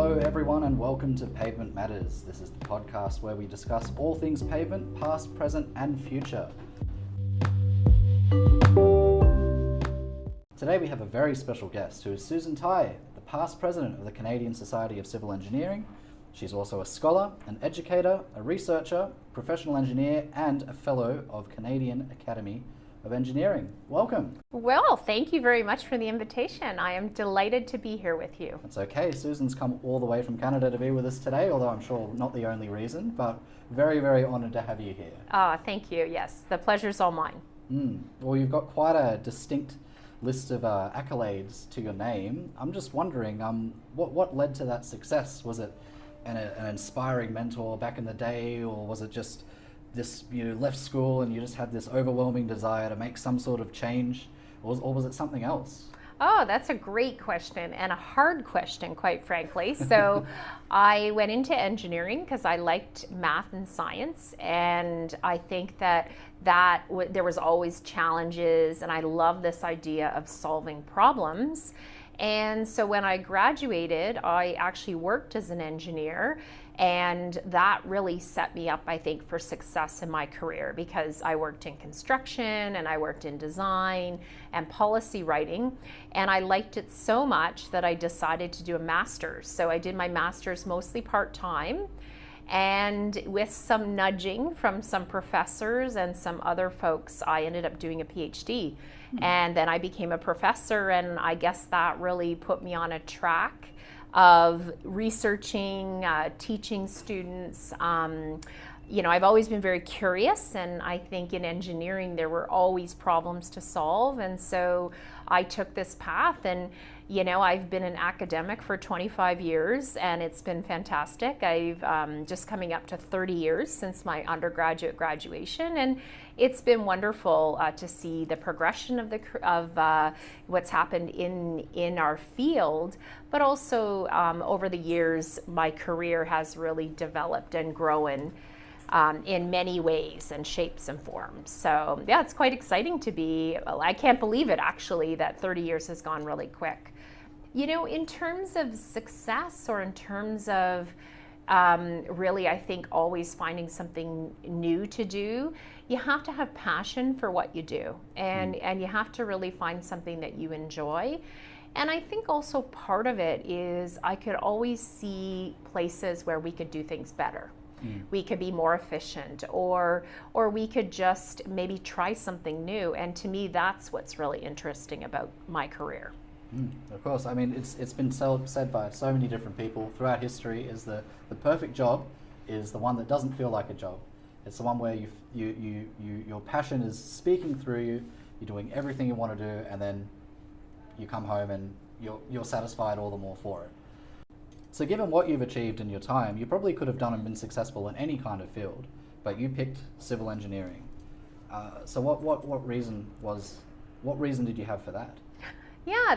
Hello everyone and welcome to Pavement Matters. This is the podcast where we discuss all things pavement, past, present and future. Today we have a very special guest who is Susan Tighe, the past president of the Canadian Society of Civil Engineering. She's also a scholar, an educator, a researcher, professional engineer and a fellow of Canadian Academy of Engineering. Welcome. Well, thank you very much for the invitation. I am delighted to be here with you. It's okay. Susan's come all the way from Canada to be with us today, although I'm sure not the only reason, but very, very honoured to have you here. Thank you. Yes, the pleasure's all mine. Well, you've got quite a distinct list of accolades to your name. I'm just wondering, what led to that success? Was it an inspiring mentor back in the day, or was it just this, you left school and you just had this overwhelming desire to make some sort of change, or was it something else? Oh, that's a great question and a hard question, quite frankly. So I went into engineering because I liked math and science, and I think that there was always challenges, and I love this idea of solving problems. And so when I graduated, I actually worked as an engineer, and that really set me up, I think, for success in my career, because I worked in construction and I worked in design and policy writing, and I liked it so much that I decided to do a master's. So I did my master's mostly part-time, and with some nudging from some professors and some other folks, I ended up doing a PhD. And then I became a professor, and I guess that really put me on a track of researching, teaching students. I've always been very curious, and I think in engineering there were always problems to solve, and so I took this path. And I've been an academic for 25 years, and it's been fantastic. I've just coming up to 30 years since my undergraduate graduation, and it's been wonderful to see the progression of what's happened in our field, but also over the years, my career has really developed and grown in many ways and shapes and forms. So yeah, it's quite exciting to be. I can't believe it, actually, that 30 years has gone really quick. In terms of success, or in terms of really, I think, always finding something new to do, you have to have passion for what you do, and you have to really find something that you enjoy. And I think also part of it is I could always see places where we could do things better. We could be more efficient, or we could just maybe try something new. And to me, that's what's really interesting about my career. Of course. I mean, it's been said by so many different people throughout history, is the perfect job is the one that doesn't feel like a job. It's the one where your passion is speaking through you, you're doing everything you want to do, and then you come home and you're satisfied all the more for it. So given what you've achieved in your time, you probably could have done and been successful in any kind of field, but you picked civil engineering. So what reason did you have for that? Yeah,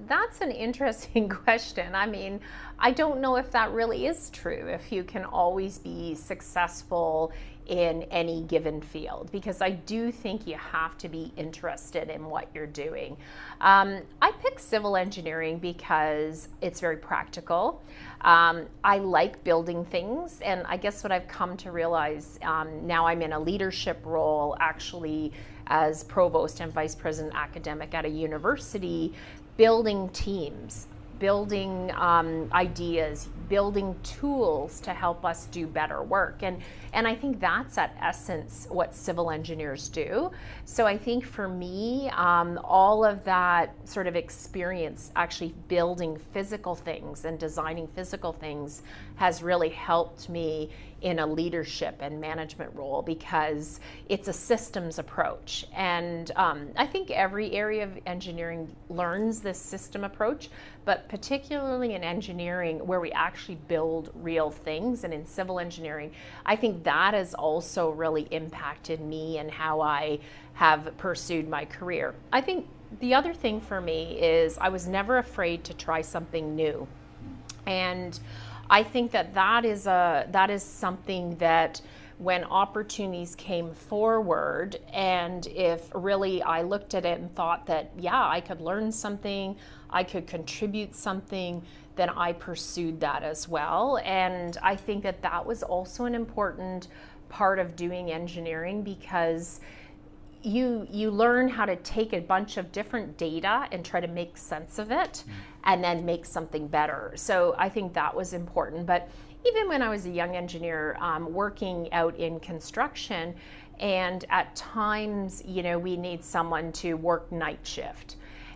that's an interesting question. I mean, I don't know if that really is true, if you can always be successful in any given field, because I do think you have to be interested in what you're doing. I picked civil engineering because it's very practical. I like building things, and I guess what I've come to realize, now I'm in a leadership role, actually, as provost and vice president academic at a university, building teams, building ideas, building tools to help us do better work. And I think that's at essence what civil engineers do. So I think for me, all of that sort of experience actually building physical things and designing physical things has really helped me in a leadership and management role, because it's a systems approach. And I think every area of engineering learns this system approach, but particularly in engineering, where we actually build real things, and in civil engineering, I think that has also really impacted me and how I have pursued my career. I think the other thing for me is I was never afraid to try something new. And I think that is something that when opportunities came forward, and if really I looked at it and thought that, yeah, I could learn something, I could contribute something, then I pursued that as well. And I think that that was also an important part of doing engineering, because you learn how to take a bunch of different data and try to make sense of it and then make something better. So I think that was important. But even when I was a young engineer, working out in construction, and at times, we need someone to work night shift.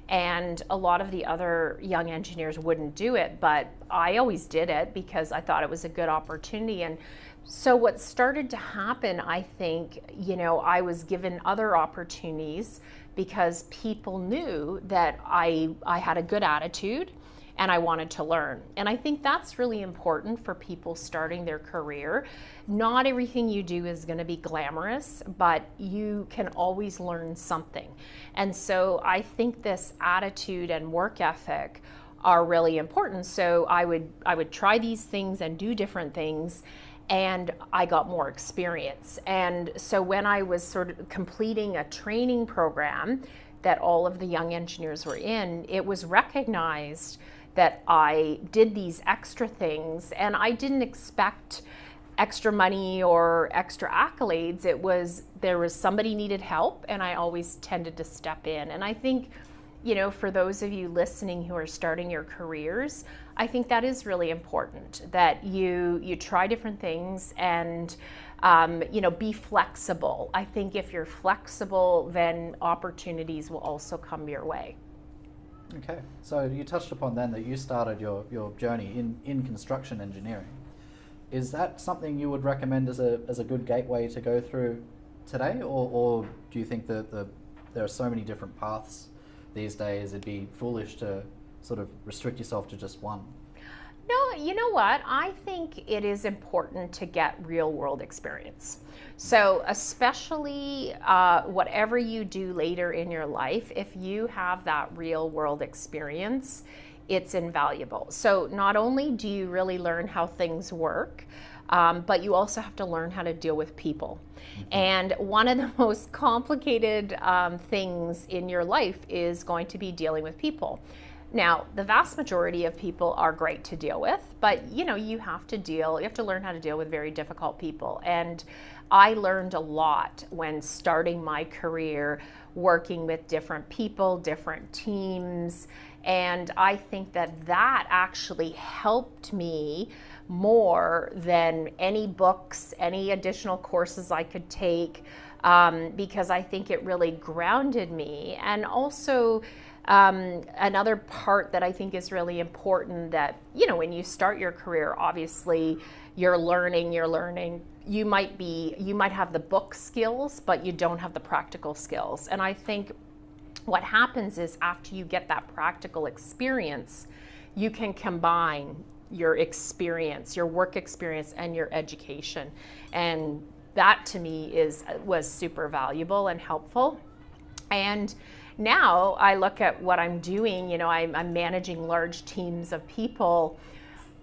And a lot of the other young engineers wouldn't do it, but I always did it because I thought it was a good opportunity. And so what started to happen, I think, I was given other opportunities because people knew that I had a good attitude and I wanted to learn. And I think that's really important for people starting their career. Not everything you do is going to be glamorous, but you can always learn something. And so I think this attitude and work ethic are really important. So I would try these things and do different things, and I got more experience. And so when I was sort of completing a training program that all of the young engineers were in, it was recognized that I did these extra things, and I didn't expect extra money or extra accolades. There was somebody needed help, and I always tended to step in. And I think, for those of you listening who are starting your careers, I think that is really important, that you try different things and be flexible. I think if you're flexible, then opportunities will also come your way. Okay, so you touched upon then that you started your journey in construction engineering. Is that something you would recommend as a good gateway to go through today, or do you think that there are so many different paths these days, it'd be foolish to sort of restrict yourself to just one? No, you know what? I think it is important to get real world experience. So especially whatever you do later in your life, if you have that real world experience, it's invaluable. So not only do you really learn how things work, but you also have to learn how to deal with people. And one of the most complicated things in your life is going to be dealing with people. Now, the vast majority of people are great to deal with, but you have to learn how to deal with very difficult people. And I learned a lot when starting my career working with different people, different teams, and I think that actually helped me more than any books, any additional courses I could take, because I think it really grounded me. And also, another part that I think is really important, that when you start your career, obviously you're learning. You might have the book skills, but you don't have the practical skills. And I think what happens is, after you get that practical experience, you can combine your experience, your work experience, and your education. And that to me was super valuable and helpful. And now I look at what I'm doing, I'm managing large teams of people.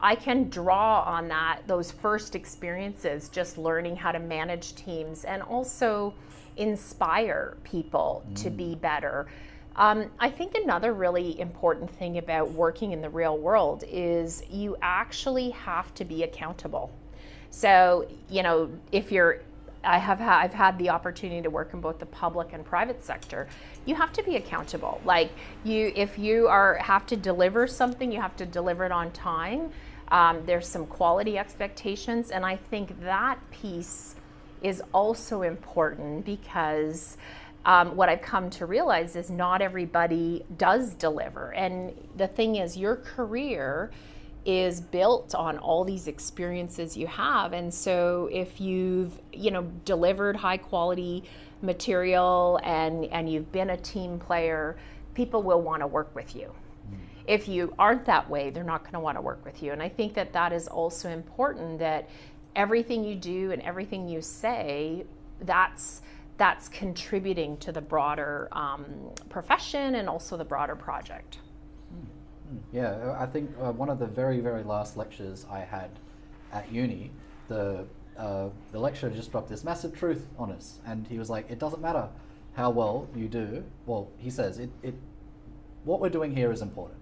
I can draw on those first experiences, just learning how to manage teams and also inspire people to be better. I think another really important thing about working in the real world is you actually have to be accountable. So, I've had the opportunity to work in both the public and private sector. You have to be accountable. Like if you have to deliver something, you have to deliver it on time. There's some quality expectations, and I think that piece is also important, because what I've come to realize is not everybody does deliver. And the thing is, your career is built on all these experiences you have. And so if you've, delivered high quality material and you've been a team player, people will want to work with you. If you aren't that way, they're not going to want to work with you. And I think that is also important, that everything you do and everything you say, that's contributing to the broader profession and also the broader project. Yeah, I think one of the very, very last lectures I had at uni, the the lecturer just dropped this massive truth on us, and he was like, it doesn't matter how well you do. Well, he says, what we're doing here is important,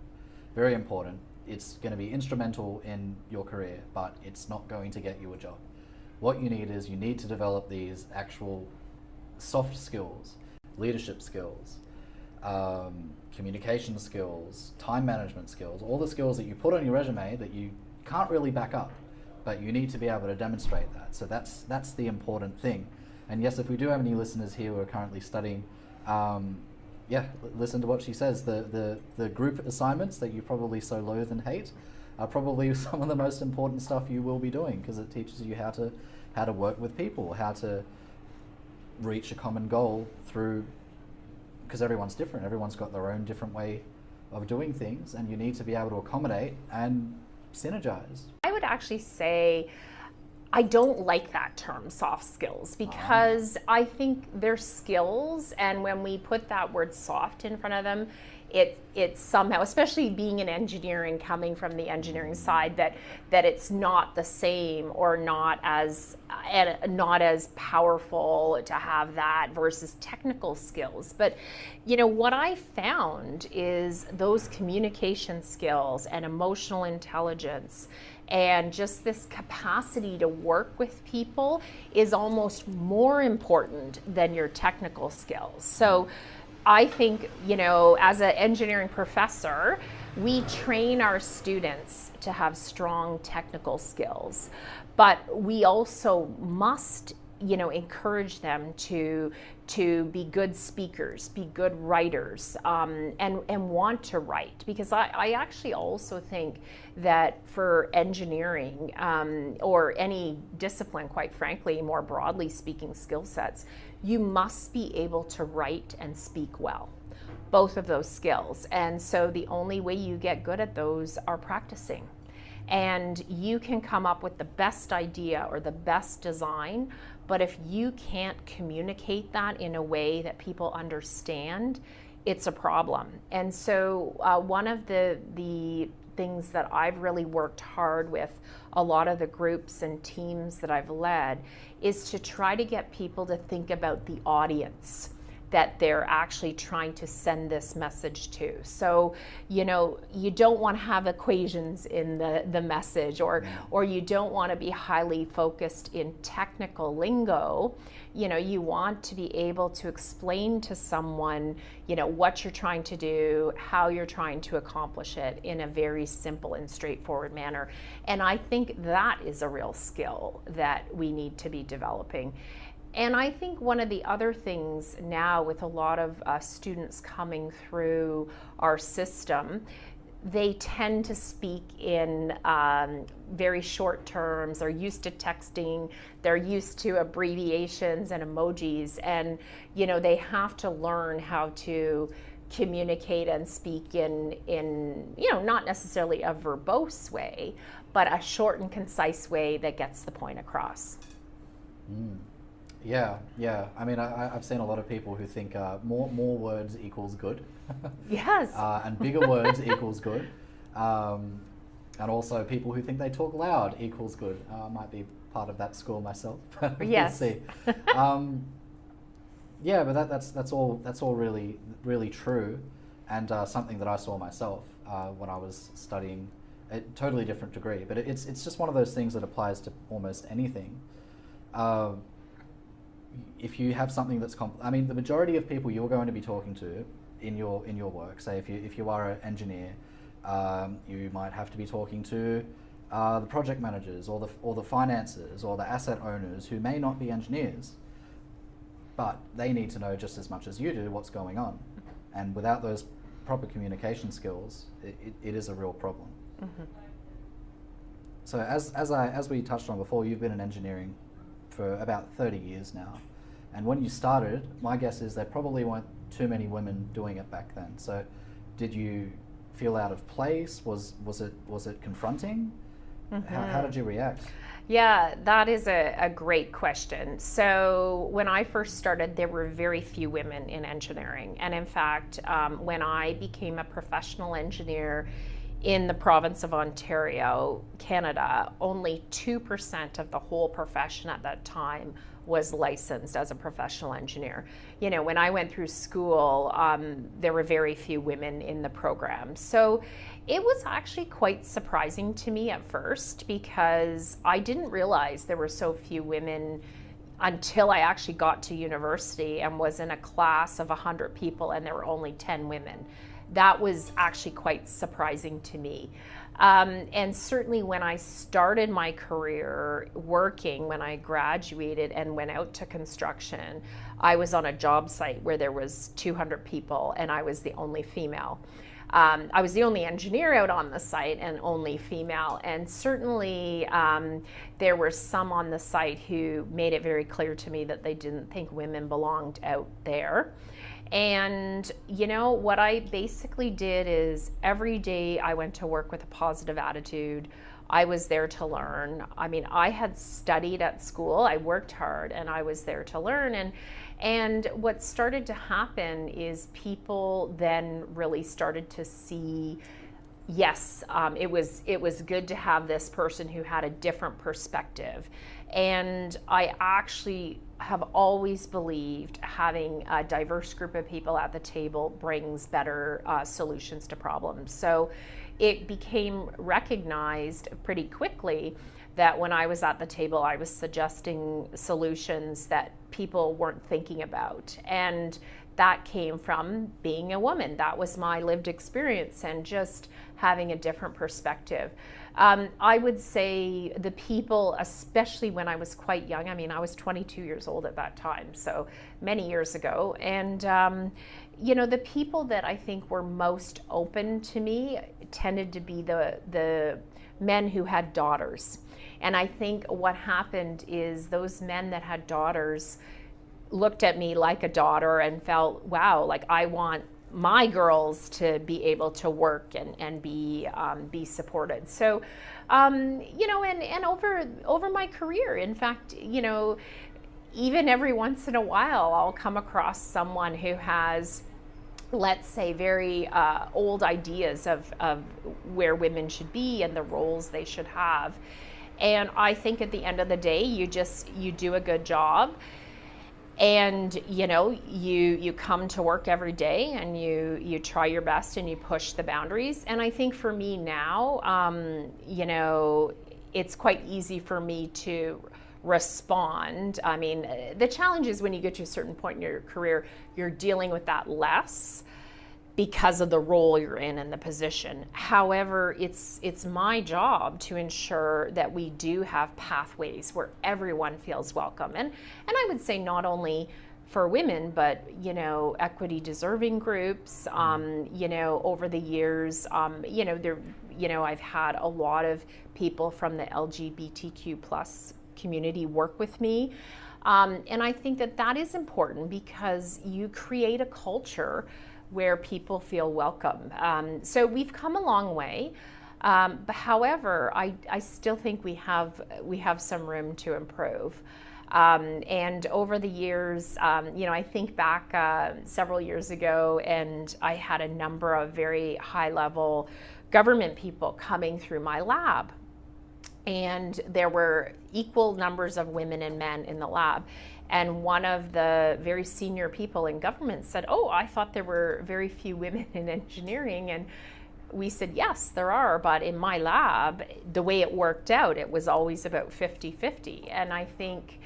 very important. It's going to be instrumental in your career, but it's not going to get you a job. What you need is, you need to develop these actual soft skills, leadership skills, communication skills, time management skills, all the skills that you put on your resume that you can't really back up, but you need to be able to demonstrate that. So that's the important thing. And yes, if we do have any listeners here who are currently studying, listen to what she says. The group assignments that you probably so loathe and hate are probably some of the most important stuff you will be doing, because it teaches you how to work with people, how to reach a common goal through, because everyone's different, everyone's got their own different way of doing things, and you need to be able to accommodate and synergize. I would actually say I don't like that term, soft skills, because I think they're skills, and when we put that word soft in front of them, it's somehow, especially being in engineering, coming from the engineering side, that it's not the same, or not as powerful to have that versus technical skills. But what I found is those communication skills and emotional intelligence and just this capacity to work with people is almost more important than your technical skills. So I think, as an engineering professor, we train our students to have strong technical skills, but we also must, encourage them to be good speakers, be good writers, and want to write. Because I actually also think that for engineering, or any discipline, quite frankly, more broadly speaking skill sets, you must be able to write and speak well, both of those skills. And so the only way you get good at those are practicing. And you can come up with the best idea or the best design, but if you can't communicate that in a way that people understand, it's a problem. And so one of the things that I've really worked hard with a lot of the groups and teams that I've led is to try to get people to think about the audience that they're actually trying to send this message to. So, you don't want to have equations in the message, or you don't want to be highly focused in technical lingo. You want to be able to explain to someone, what you're trying to do, how you're trying to accomplish it in a very simple and straightforward manner. And I think that is a real skill that we need to be developing. And I think one of the other things now, with a lot of students coming through our system, they tend to speak in very short terms. They're used to texting, they're used to abbreviations and emojis, and they have to learn how to communicate and speak in not necessarily a verbose way, but a short and concise way that gets the point across. Yeah. I mean, I've seen a lot of people who think more words equals good. Yes. And bigger words equals good. And also people who think they talk loud equals good. I might be part of that school myself. Yes. We'll see. But that's all really true, and something that I saw myself when I was studying a totally different degree. But it's just one of those things that applies to almost anything. If you have something that's the majority of people you're going to be talking to in your work, say if you are an engineer, you might have to be talking to the project managers or the financiers or the asset owners who may not be engineers, but they need to know just as much as you do what's going on. And without those proper communication skills, it is a real problem. Mm-hmm. So as we touched on before, you've been in engineering for about 30 years now, and when you started, my guess is there probably weren't too many women doing it back then. So did you feel out of place? Was it confronting? Mm-hmm. How did you react? Yeah, that is a great question. So when I first started, there were very few women in engineering, and in fact, when I became a professional engineer in the province of Ontario, Canada, only 2% of the whole profession at that time was licensed as a professional engineer. You know, when I went through school, there were very few women in the program. So it was actually quite surprising to me at first, because I didn't realize there were so few women until I actually got to university and was in a class of 100 people and there were only 10 women. That was actually quite surprising to me. And certainly when I started my career working, when I graduated and went out to construction, I was on a job site where there was 200 people and I was the only female. I was the only engineer out on the site and only female. And certainly there were some on the site who made it very clear to me that they didn't think women belonged out there. And you know, what I basically did is every day I went to work with a positive attitude. I was there to learn. I mean, I had studied at school, I worked hard, and I was there to learn. And what started to happen is people then really started to see, yes, it was good to have this person who had a different perspective. And I actually have always believed having a diverse group of people at the table brings better solutions to problems. So it became recognized pretty quickly that when I was at the table, I was suggesting solutions that people weren't thinking about. And that came from being a woman. That was my lived experience and just having a different perspective. I would say the people, especially when I was quite young, I mean, I was 22 years old at that time, so many years ago. And, you know, the people that I think were most open to me tended to be the men who had daughters. And I think what happened is those men that had daughters looked at me like a daughter and felt, wow, like I want my girls to be able to work and be supported. So, you know, and over my career, in fact, you know, even every once in a while, I'll come across someone who has, let's say, very old ideas of where women should be and the roles they should have. And I think at the end of the day, you do a good job. And you know, you come to work every day and you try your best and you push the boundaries. And I think for me now, you know, it's quite easy for me to respond. I mean, the challenge is when you get to a certain point in your career, you're dealing with that less because of the role you're in and the position. However, it's my job to ensure that we do have pathways where everyone feels welcome. And I would say not only for women, but, you know, equity deserving groups, you know, over the years, you know, I've had a lot of people from the LGBTQ plus community work with me. And I think that is important because you create a culture where people feel welcome. So we've come a long way. But however, I still think we have some room to improve. And over the years, you know, I think back several years ago, and I had a number of very high-level government people coming through my lab. And there were equal numbers of women and men in the lab. And one of the very senior people in government said, "Oh, I thought there were very few women in engineering." And we said, "Yes, there are, but in my lab, the way it worked out, it was always about 50-50. And I think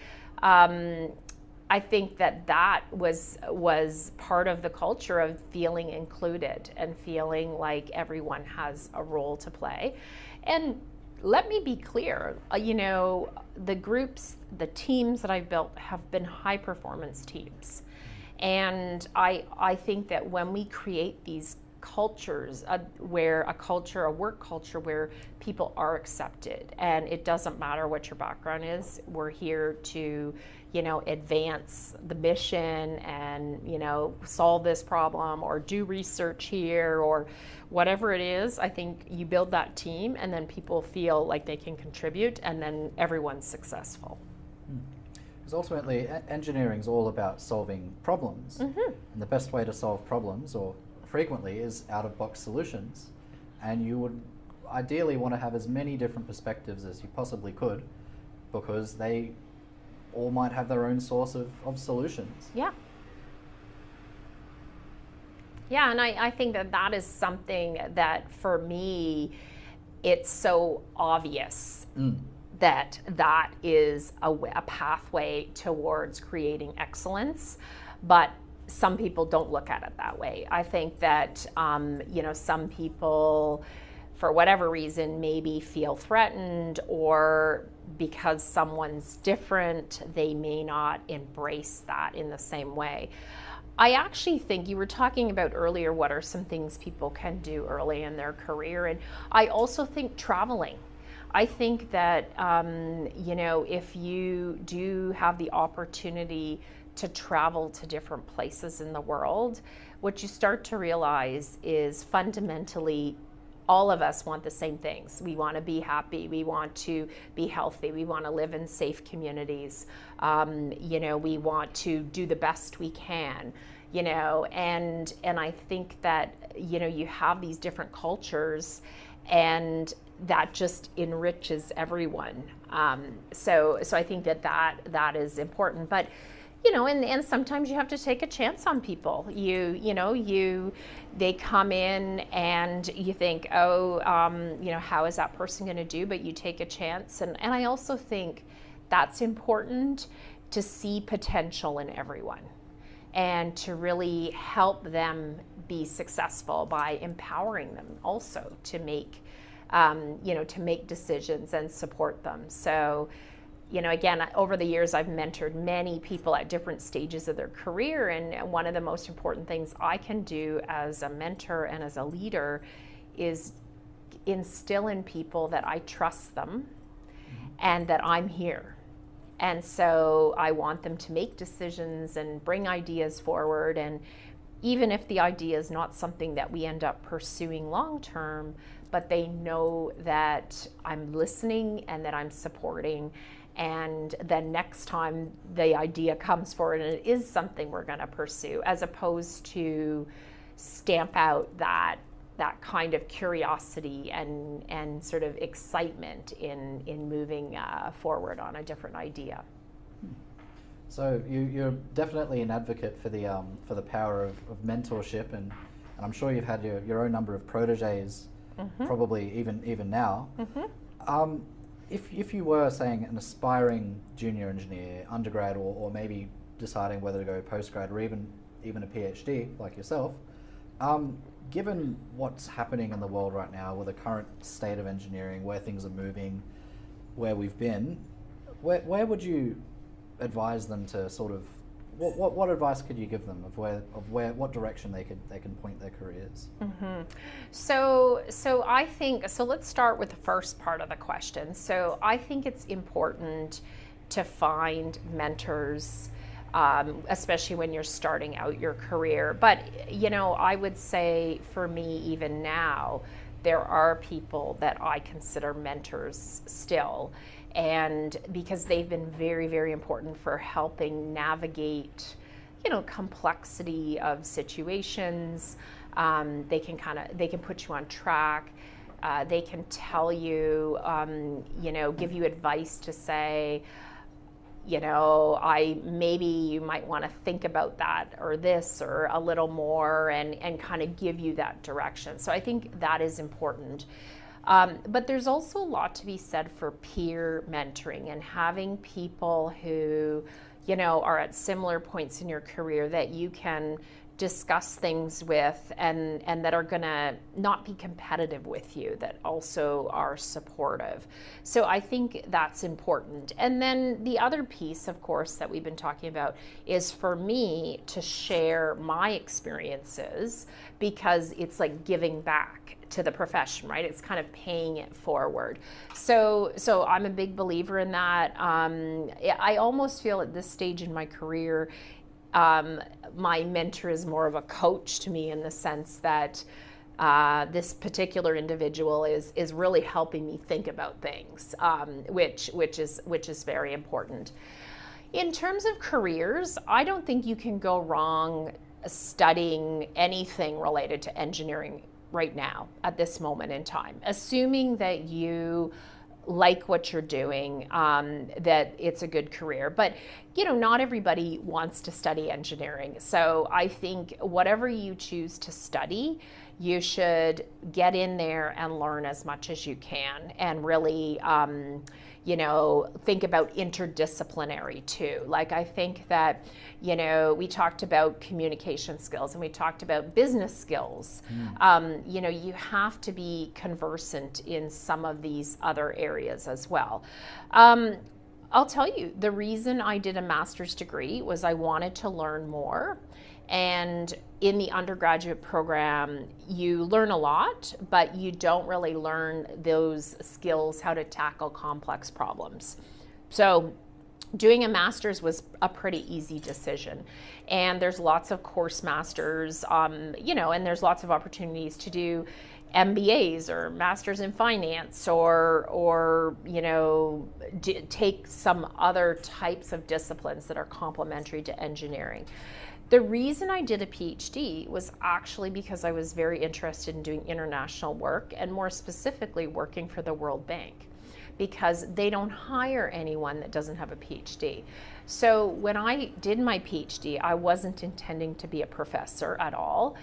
that was part of the culture of feeling included and feeling like everyone has a role to play. And let me be clear, you know, the groups, the teams that I've built have been high performance teams. And I think that when we create these cultures a work culture where people are accepted, and it doesn't matter what your background is, we're here to, you know, advance the mission and, you know, solve this problem or do research here or whatever it is. I think you build that team and then people feel like they can contribute and then everyone's successful. Because ultimately engineering is all about solving problems. And the best way to solve problems, or frequently, is out-of-box solutions. and you would ideally want to have as many different perspectives as you possibly could, because they all might have their own source of solutions. Yeah. Yeah, and I think that is something that for me, it's so obvious that is a pathway towards creating excellence, but some people don't look at it that way. I think that some people, for whatever reason, maybe feel threatened, or because someone's different, they may not embrace that in the same way. I actually think you were talking about earlier, what are some things people can do early in their career? And I also think traveling. I think that, if you do have the opportunity to travel to different places in the world, what you start to realize is fundamentally all of us want the same things. We want to be happy, we want to be healthy, we want to live in safe communities, we want to do the best we can, and I think that, you have these different cultures, and that just enriches everyone. So I think that is important. But and sometimes you have to take a chance on people. They come in and you think, how is that person going to do? But you take a chance. And I also think that's important, to see potential in everyone and to really help them be successful by empowering them also to make, decisions and support them. So, again, over the years, I've mentored many people at different stages of their career. And one of the most important things I can do as a mentor and as a leader is instill in people that I trust them and that I'm here. And so I want them to make decisions and bring ideas forward. And even if the idea is not something that we end up pursuing long term, but they know that I'm listening and that I'm supporting. And then next time the idea comes forward and it is something we're going to pursue, as opposed to stamp out that kind of curiosity and sort of excitement in moving forward on a different idea. So you're definitely an advocate for the power of mentorship, and I'm sure you've had your own number of proteges, probably even now. If you were, saying, an aspiring junior engineer, undergrad, or maybe deciding whether to go postgrad or even a PhD like yourself, given what's happening in the world right now with the current state of engineering, where things are moving, where we've been, where would you advise them to sort of, what advice could you give them of what direction they can point their careers? So I think, let's start with the first part of the question. So I think it's important to find mentors, especially when you're starting out your career. But I would say, for me, even now, there are people that I consider mentors still. And because they've been very, very important for helping navigate, complexity of situations. They can put you on track. They can tell you, give you advice to say, maybe you might want to think about that or this or a little more, and kind of give you that direction. So I think that is important. But there's also a lot to be said for peer mentoring and having people who, are at similar points in your career that you can discuss things with and that are going to not be competitive with you, that also are supportive. So I think that's important. And then the other piece, of course, that we've been talking about is for me to share my experiences, because it's like giving back to the profession, right? It's kind of paying it forward. So I'm a big believer in that. I almost feel at this stage in my career, my mentor is more of a coach to me, in the sense that this particular individual is really helping me think about things, which is very important. In terms of careers, I don't think you can go wrong studying anything related to engineering right now at this moment in time, assuming that you like what you're doing, that it's a good career. But not everybody wants to study engineering. So I think whatever you choose to study, you should get in there and learn as much as you can, and really think about interdisciplinary too. Like, I think that we talked about communication skills and we talked about business skills. You have to be conversant in some of these other areas as well. I'll tell you, the reason I did a master's degree was I wanted to learn more. And in the undergraduate program, you learn a lot, but you don't really learn those skills, how to tackle complex problems. So doing a master's was a pretty easy decision. And there's lots of course masters, and there's lots of opportunities to do MBAs or masters in finance, or take some other types of disciplines that are complementary to engineering. The reason I did a PhD was actually because I was very interested in doing international work, and more specifically working for the World Bank, because they don't hire anyone that doesn't have a PhD. So when I did my PhD, I wasn't intending to be a professor at all,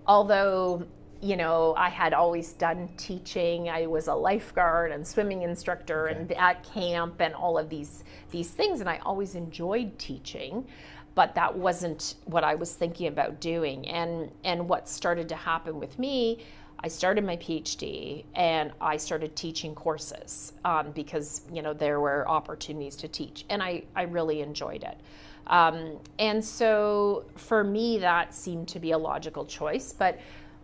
although I had always done teaching. I was a lifeguard and swimming instructor, and at camp and all of these things, and I always enjoyed teaching. But that wasn't what I was thinking about doing. And what started to happen with me, I started my PhD and I started teaching courses because there were opportunities to teach, and I really enjoyed it. And so for me, that seemed to be a logical choice. But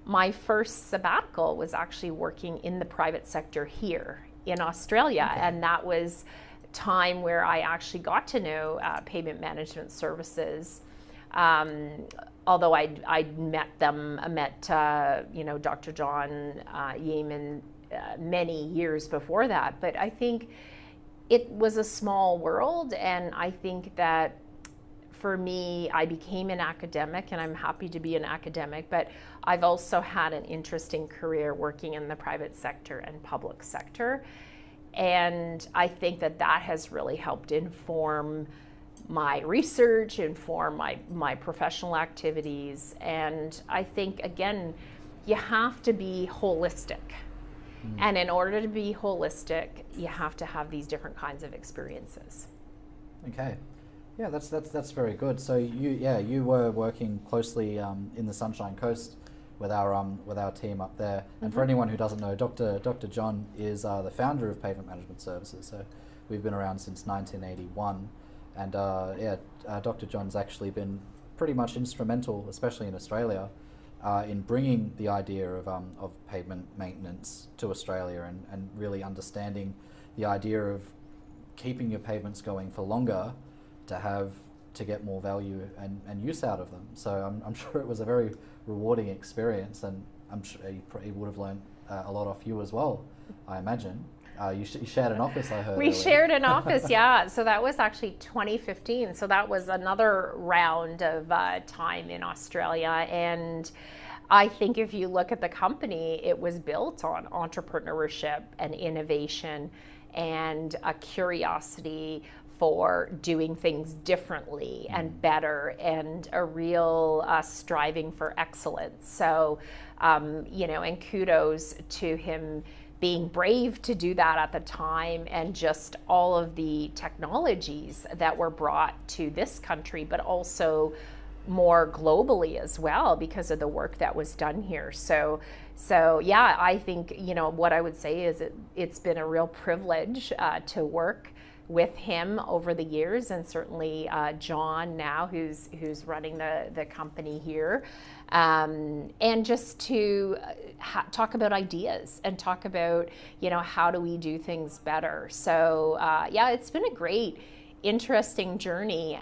my first sabbatical was actually working in the private sector here in Australia, and that was time where I actually got to know pavement management services. Although I met Dr. John Yeaman many years before that, but I think it was a small world, and I think that for me, I became an academic, and I'm happy to be an academic, but I've also had an interesting career working in the private sector and public sector. And I think that has really helped inform my research, inform my professional activities. And I think, again, you have to be holistic. And in order to be holistic, you have to have these different kinds of experiences. Okay. Yeah, that's very good. So you were working closely in the Sunshine Coast with our team up there. And for anyone who doesn't know, Dr. John is the founder of Pavement Management Services. So we've been around since 1981, and Dr. John's actually been pretty much instrumental, especially in Australia, in bringing the idea of pavement maintenance to Australia, and really understanding the idea of keeping your pavements going for longer to get more value and use out of them. So I'm sure it was a very rewarding experience, and I'm sure he would have learned a lot off you as well, I imagine. You shared an office, I heard. We shared an office, yeah. So that was actually 2015. So that was another round of time in Australia. And I think if you look at the company, it was built on entrepreneurship and innovation and a curiosity for doing things differently and better, and a real striving for excellence. So, and kudos to him being brave to do that at the time, and just all of the technologies that were brought to this country, but also more globally as well because of the work that was done here. So yeah, I think, what I would say is it's been a real privilege to work with him over the years, and certainly John now, who's running the company here, and just to talk about ideas and talk about how do we do things better. So yeah, it's been a great, interesting journey.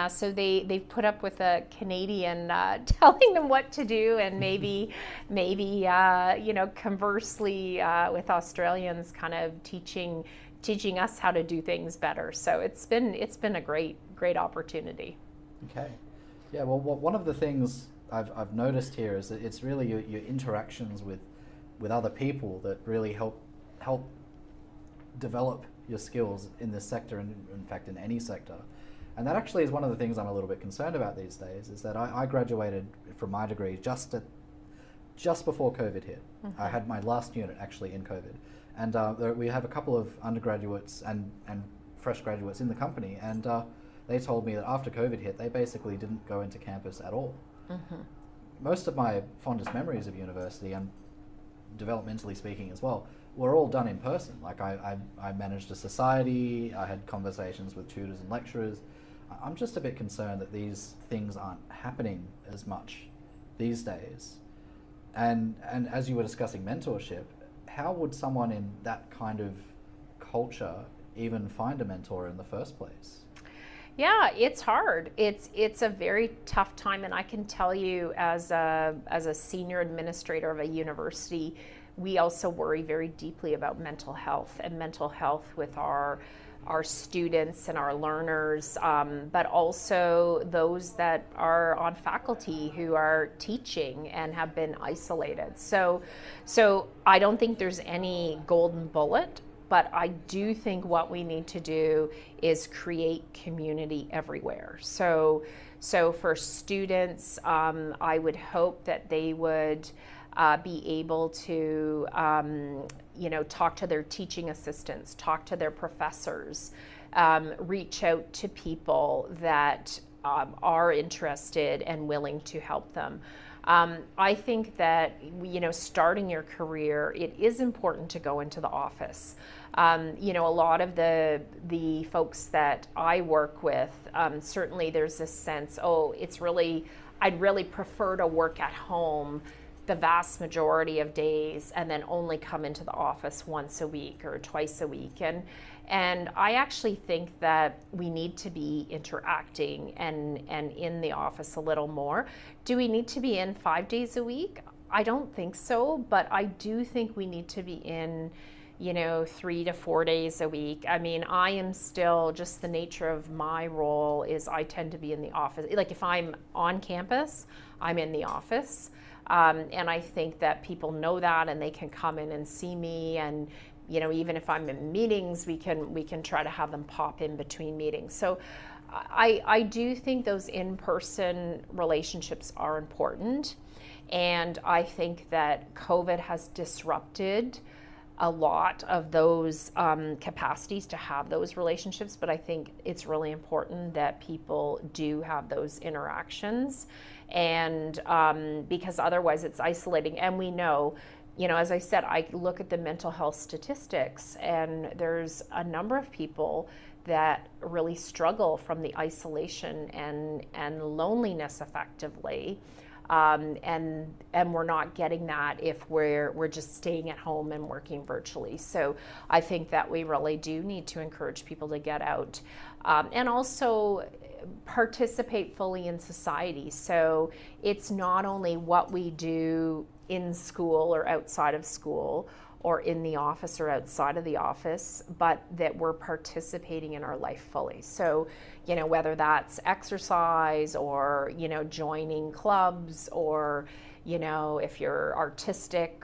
So they've put up with a Canadian telling them what to do, and maybe conversely with Australians kind of teaching us how to do things better. So it's been a great opportunity. Okay. Yeah, well, one of the things I've noticed here is that it's really your interactions with other people that really help develop your skills in this sector, and in fact in any sector. And that actually is one of the things I'm a little bit concerned about these days, is that I graduated from my degree just before COVID hit. Mm-hmm. I had my last unit actually in COVID. And we have a couple of undergraduates and fresh graduates in the company, and they told me that after COVID hit, they basically didn't go into campus at all. Mm-hmm. Most of my fondest memories of university, and developmentally speaking as well, were all done in person. Like I managed a society, I had conversations with tutors and lecturers. I'm just a bit concerned that these things aren't happening as much these days. And as you were discussing mentorship, how would someone in that kind of culture even find a mentor in the first place? Yeah, it's hard. It's a very tough time, and I can tell you as a senior administrator of a university, we also worry very deeply about mental health with our students and our learners, but also those that are on faculty who are teaching and have been isolated. So I don't think there's any golden bullet, but I do think what we need to do is create community everywhere. So for students, I would hope that they would be able to talk to their teaching assistants, talk to their professors, reach out to people that are interested and willing to help them. I think that starting your career, it is important to go into the office. A lot of the folks that I work with, certainly there's this sense, I'd really prefer to work at home the vast majority of days and then only come into the office once a week or twice a week. And I actually think that we need to be interacting and in the office a little more. Do we need to be in 5 days a week? I don't think so, but I do think we need to be in 3 to 4 days a week. I mean, I am still, just the nature of my role is I tend to be in the office. Like if I'm on campus, I'm in the office. And I think that people know that, and they can come in and see me, and even if I'm in meetings, we can try to have them pop in between meetings. So I do think those in-person relationships are important, and I think that COVID has disrupted a lot of those capacities to have those relationships, but I think it's really important that people do have those interactions, and because otherwise it's isolating. And we know, as I said, I look at the mental health statistics, and there's a number of people that really struggle from the isolation and loneliness effectively. And we're not getting that if we're just staying at home and working virtually. So I think that we really do need to encourage people to get out, and also participate fully in society. So it's not only what we do in school or outside of school, or in the office or outside of the office, but that we're participating in our life fully. So, whether that's exercise or, joining clubs, or, if you're artistic,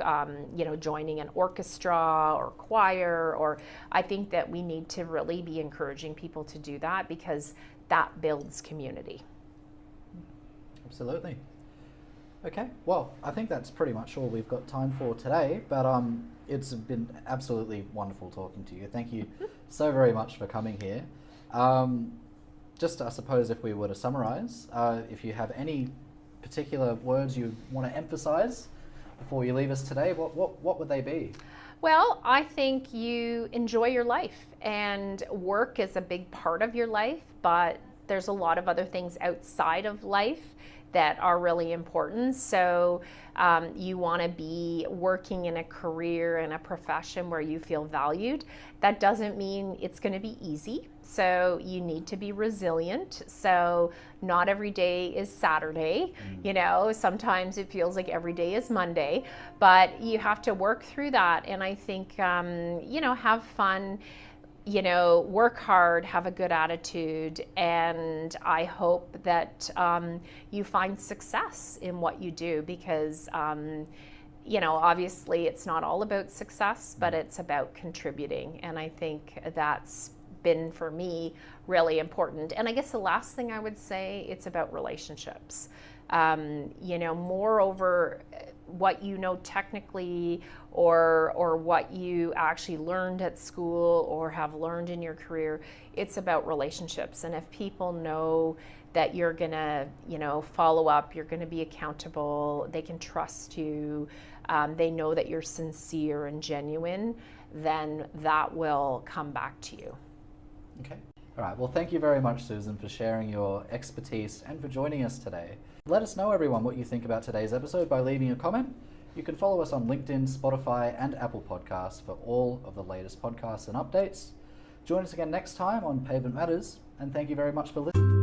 joining an orchestra or choir, or I think that we need to really be encouraging people to do that, because that builds community. Absolutely. Okay, well, I think that's pretty much all we've got time for today, but it's been absolutely wonderful talking to you. Thank you so very much for coming here. Just, I suppose, if we were to summarize, if you have any particular words you want to emphasize before you leave us today, what would they be? Well, I think you enjoy your life, and work is a big part of your life, but there's a lot of other things outside of life that are really important. So you want to be working in a career and a profession where you feel valued. That doesn't mean it's going to be easy. So you need to be resilient. So not every day is Saturday. Sometimes it feels like every day is Monday, but you have to work through that. And I think, have fun. work hard, have a good attitude, and I hope that you find success in what you do, because obviously it's not all about success, but it's about contributing. And I think that's been, for me, really important. And I guess the last thing I would say, it's about relationships. Moreover, what you know technically, or what you actually learned at school or have learned in your career, it's about relationships. And if people know that you're gonna, follow up, you're gonna be accountable, they can trust you, they know that you're sincere and genuine, then that will come back to you. Okay. All right. Well, thank you very much, Susan, for sharing your expertise and for joining us today. Let us know, everyone, what you think about today's episode by leaving a comment. You can follow us on LinkedIn, Spotify, and Apple Podcasts for all of the latest podcasts and updates. Join us again next time on Pavement Matters, and thank you very much for listening.